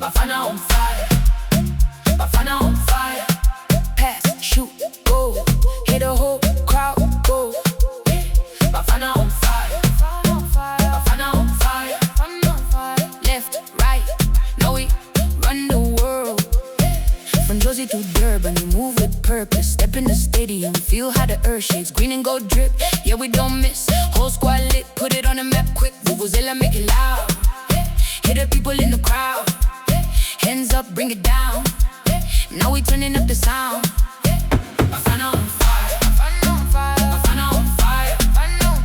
Bafana on fire, Bafana on fire. Pass, shoot, go, hit the whole crowd, go. Bafana on fire, Bafana on fire. Left, right, now we run the world. From Josie to Durban, we move with purpose. Step in the stadium, feel how the earth shakes. Green and gold drip, yeah we don't miss. Whole squad lit, put it on the map quick. Vuvuzela make it loud. Hit the people in the crowd. Hands up, bring it down. Now we turning up the sound. Bafana on fire, Bafana on fire, Bafana on fire.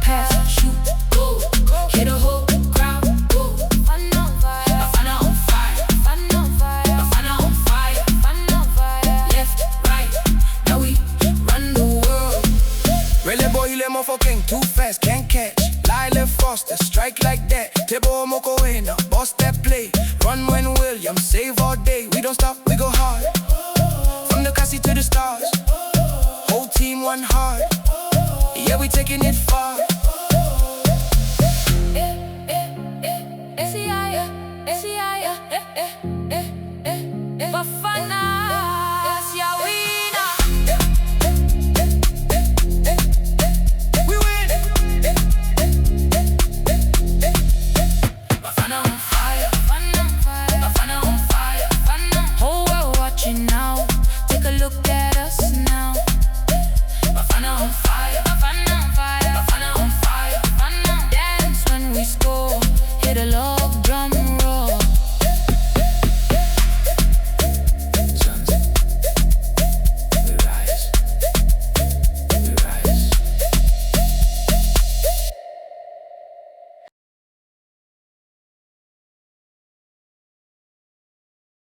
Pass, shoot, go, hit the whole crowd, go. Bafana on fire, Bafana on fire, Bafana on fire. Left, right, now we run the world. Really boy, you motherfucking too fast, can't catch. Lie left faster, strike like that. Tebo Moko winner, boss that play. Run when Williams, save all day. We don't stop, we go hard. From the Cassie to the stars. Whole team one heart. Yeah, we taking it far. Bafana, yeah we know. We win. Bafana on fire,